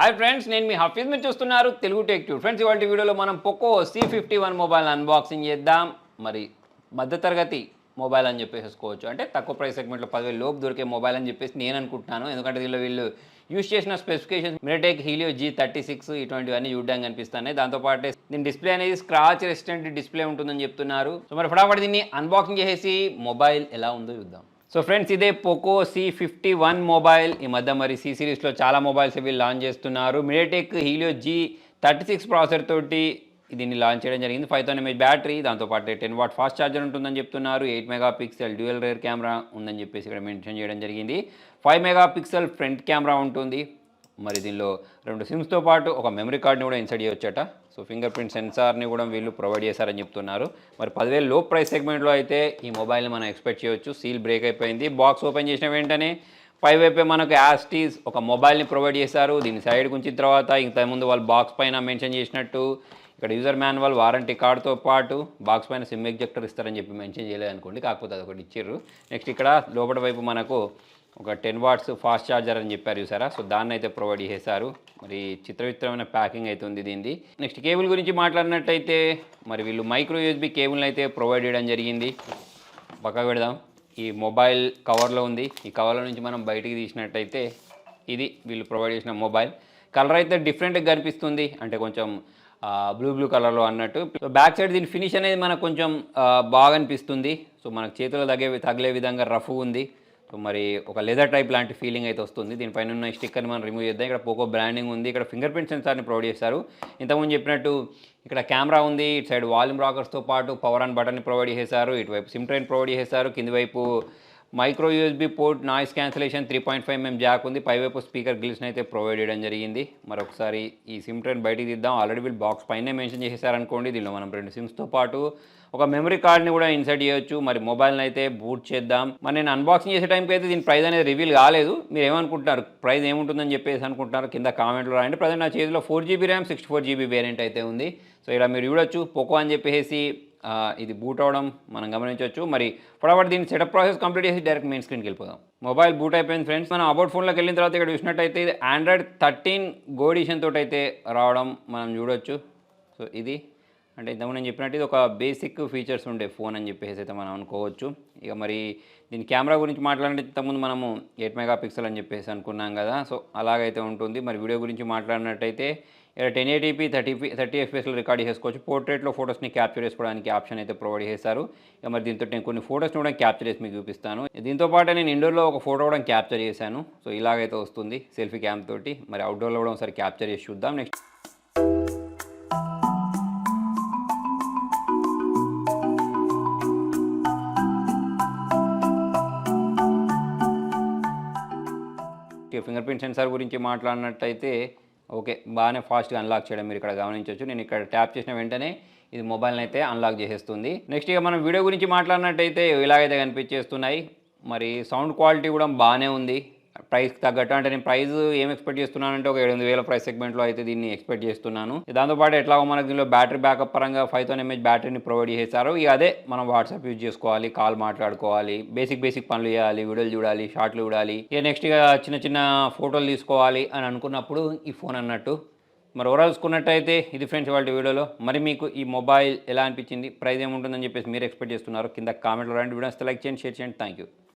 Hi friends, నేను మీ హఫీజ్. మీరు చూస్తున్నారు తెలుగు టెక్ ట్యూబ్. ఫ్రెండ్స్, ఇవాళ వీడియోలో మనం POCO C51 మొబైల్ అన్బాక్సింగ్ చేద్దాం. మరి మధ్యతరగతి మొబైల్ అని చెప్పేసుకోవచ్చు. అంటే తక్కువ ప్రైస్ సెగ్మెంట్లో 10,000 లోపు దొరికే మొబైల్ అని చెప్పేసి నేను అనుకుంటున్నాను. ఎందుకంటే దీనిలో వీళ్ళు యూస్ చేసిన స్పెసిఫికేషన్స్ మిరటెక్ హీలియో G36 ఇటువంటివన్నీ చూడడానికి కనిపిస్తున్నాయి. దాంతోపాటు దీని డిస్ప్లే అనేది స్క్రాచ్ రెసిస్టెంట్ డిస్ప్లే ఉంటుందని చెప్తున్నారు. సో మరి ఫటాఫట్ దీన్ని అన్బాక్సింగ్ చేసేసి మొబైల్ ఎలా ఉందో చూద్దాం. సో ఫ్రెండ్స్, ఇదే POCO C51 మొబైల్. ఈ మధ్య మరి C సిరీస్లో చాలా మొబైల్స్ వీళ్ళు లాంచ్ చేస్తున్నారు. మిరటెక్ హీలియో G36 ప్రాసెసర్ తోటి దీన్ని లాంచ్ చేయడం జరిగింది. 5000 mAh బ్యాటరీ, దాంతోపాటు 10 వాట్ ఫాస్ట్ ఛార్జర్ ఉంటుందని చెప్తున్నారు. 8 మెగాపిక్సెల్ డ్యూయల్ రేర్ కెమెరా ఉందని చెప్పేసి ఇక్కడ మెన్షన్ చేయడం జరిగింది. 5 మెగాపిక్సెల్ ఫ్రంట్ కెమెరా ఉంటుంది. మరి దీనిలో 2 సిమ్స్తో పాటు ఒక మెమరీ కార్డ్ని కూడా ఇన్సర్ట్ చేయొచ్చట. సో ఫింగర్ ప్రింట్ సెన్సార్ని కూడా వీళ్ళు ప్రొవైడ్ చేశారని చెప్తున్నారు. మరి 10,000 లో ప్రైస్ సెగ్మెంట్లో అయితే ఈ మొబైల్ని మనం ఎక్స్పెక్ట్ చేయొచ్చు. సీల్ బ్రేక్ అయిపోయింది. బాక్స్ ఓపెన్ చేసిన వెంటనే పైవైపే మనకు యాస్టీస్ ఒక మొబైల్ని ప్రొవైడ్ చేశారు. దీని సైడ్ ఉంచిన తర్వాత ఇంతకుముందు వాళ్ళు బాక్స్ పైన మెన్షన్ చేసినట్టు ఇక్కడ యూజర్ మాన్యువల్, వారంటీ కార్డ్తో పాటు బాక్స్ పైన సిమ్ ఎగ్జెక్టర్ ఇస్తారని చెప్పి మెన్షన్ చేయలేదు అనుకోండి, కాకపోతే అదొకటి ఇచ్చారు. నెక్స్ట్ ఇక్కడ లోపల వైపు మనకు ఒక 10 వాట్స్ ఫాస్ట్ ఛార్జర్ అని చెప్పారు చూసారా. సో దాన్ని అయితే ప్రొవైడ్ చేశారు. మరి చిత్రవిచిత్రమైన ప్యాకింగ్ అయితే ఉంది దీనిది. నెక్స్ట్ కేబుల్ గురించి మాట్లాడినట్టయితే మరి వీళ్ళు మైక్రో USB కేబుల్ని అయితే ప్రొవైడ్ చేయడం జరిగింది. పక్కకు పెడదాం. ఈ మొబైల్ కవర్లో ఉంది. ఈ కవర్లో నుంచి మనం బయటికి తీసినట్టయితే ఇది వీళ్ళు ప్రొవైడ్ చేసిన మొబైల్. కలర్ అయితే డిఫరెంట్గా కనిపిస్తుంది, అంటే కొంచెం బ్లూ కలర్లో అన్నట్టు. సో బ్యాక్ సైడ్ దీని ఫినిష్ అనేది మనకు కొంచెం బాగా అనిపిస్తుంది. సో మనకు చేతులు తగిలే విధంగా రఫ్ ఉంది. సో మరి ఒక లెదర్ టైప్ లాంటి ఫీలింగ్ అయితే వస్తుంది. దీనిపైన ఉన్న స్టిక్కర్ని మనం రిమూవ్ చేద్దాం. ఇక్కడ POCO బ్రాండింగ్ ఉంది. ఇక్కడ ఫింగర్ ప్రింట్ సెన్సార్ని ప్రొవైడ్ చేశారు. ఇంతకుముందు చెప్పినట్టు ఇక్కడ కెమెరా ఉంది. ఇటు సైడ్ వాల్యూమ్ రాకర్స్తో పాటు పవర్ ఆన్ బటన్ని ప్రొవైడ్ చేశారు. ఇటువైపు సిమ్ ట్రైన్ ప్రొవైడ్ చేశారు. కింది వైపు micro USB port, noise cancellation, 3.5 mm Jack ఉంది. పైవైపు స్పీకర్ గ్రిల్స్ని అయితే ప్రొవైడ్ చేయడం జరిగింది. మరొకసారి ఈ సిమ్ ట్రైన్ బయటికి తీద్దాం. ఆల్రెడీ వీళ్ళు బాక్స్ పైనే మెన్షన్ చేశారనుకోండి. దీనిలో మనం 2 సిమ్స్తో పాటు ఒక మెమరీ కార్డ్ని కూడా ఇన్సర్ట్ చేయొచ్చు. మరి మొబైల్ని అయితే బూట్ చేద్దాం. మరి నేను అన్బాక్సింగ్ చేసే టైంకి అయితే దీని ప్రైస్ అనేది రివీల్ కాలేదు. మీరు ఏమనుకుంటున్నారు, ప్రైస్ ఏముంటుందని చెప్పేసి అనుకుంటున్నారు కింద కామెంట్లో రాయండి. ప్రజెంట్ నా చేతిలో 4GB ర్యామ్ 64GB వేరియంట్ అయితే ఉంది. సో ఇలా మీరు చూడొచ్చు. POCO అని చెప్పేసి ఇది బూట్ అవడం మనం గమనించవచ్చు. మరి ఫటాఫట్ దీన్ని సెటప్ ప్రాసెస్ కంప్లీట్ చేసి డైరెక్ట్ మెయిన్ స్క్రీన్కి వెళ్ళిపోదాం. మొబైల్ బూట్ అయిపోయింది ఫ్రెండ్స్. మనం అబౌట్ ఫోన్లోకి వెళ్ళిన తర్వాత ఇక్కడ చూసినట్టయితే ఇది Android 13 Go ఎడిషన్ తోటి అయితే రావడం మనం చూడొచ్చు. సో ఇది అంటే ఇంతకుముందు నేను చెప్పినట్టు ఇది ఒక బేసిక్ ఫీచర్స్ ఉండే ఫోన్ అని చెప్పేసి అయితే మనం అనుకోవచ్చు. ఇక మరి దీని కెమెరా గురించి మాట్లాడితే ఇంతకుముందు మనము 8 మెగాపిక్సెల్ అని చెప్పేసి అనుకున్నాం కదా. సో అలాగైతే ఉంటుంది. మరి వీడియో గురించి మాట్లాడినట్టయితే ఇక్కడ 1080p 30 FPS రికార్డ్ చేసుకోవచ్చు. పోర్ట్రేట్లో ఫోటోస్ని క్యాప్చర్ చేసుకోవడానికి ఆప్షన్ అయితే ప్రొవైడ్ చేశారు. ఇక మరి దీంతో నేను కొన్ని ఫోటోస్ని కూడా క్యాప్చర్ చేసి మీకు చూపిస్తాను. దీంతో పాటు నేను ఇండోర్లో ఒక ఫోటో కూడా క్యాప్చర్ చేశాను. సో ఇలాగైతే వస్తుంది సెల్ఫీ క్యామ్ తోటి. మరి అవుట్డోర్లో కూడా ఒకసారి క్యాప్చర్ చేసి చూద్దాం. నెక్స్ట్ ఫింగర్ ప్రింట్ సెన్సార్ గురించి మాట్లాడినట్టయితే ఓకే, బాగానే ఫాస్ట్గా అన్లాక్ చేయడం మీరు ఇక్కడ గమనించవచ్చు. నేను ఇక్కడ ట్యాప్ చేసిన వెంటనే ఇది మొబైల్ని అయితే అన్లాక్ చేసేస్తుంది. నెక్స్ట్ ఇక మనం వీడియో గురించి మాట్లాడినట్టయితే ఇలాగైతే కనిపించేస్తున్నాయి. మరి సౌండ్ క్వాలిటీ కూడా బాగానే ఉంది ప్రైస్కి తగ్గట్టు. అంటే నేను ప్రైస్ ఏం ఎక్స్పెక్ట్ చేస్తున్నానంటే ఒక 7,000 ప్రైస్ సెగ్మెంట్లో అయితే దీన్ని ఎక్స్పెక్ట్ చేస్తున్నాను. దాంతోపాటు ఎట్లాగో మనకు దీనిలో బ్యాటరీ బ్యాకప్ పరంగా 5000 mAh బ్యాటరీని ప్రొవైడ్ చేశారు. ఇక అదే మనం వాట్సాప్ యూజ్ చేసుకోవాలి, కాల్ మాట్లాడుకోవాలి, బేసిక్ పనులు చేయాలి, వీడియోలు చూడాలి, షార్ట్లు చూడాలి, ఇక నెక్స్ట్ ఇక చిన్న ఫోటోలు తీసుకోవాలి అని అనుకున్నప్పుడు ఈ ఫోన్ అన్నట్టు. మరి ఓవరాల్ చూసుకున్నట్టయితే ఇది ఫ్రెండ్స్ వాళ్ళ వీడియోలో. మరి మీకు ఈ మొబైల్ ఎలా అనిపించింది, ప్రైస్ ఏముంటుందని చెప్పేసి మీరు ఎక్స్పెక్ట్ చేస్తున్నారు కింద కామెంట్లో రాండి. వీడియోస్ లైక్ చేయండి, షేర్ చేయండి. Thank you.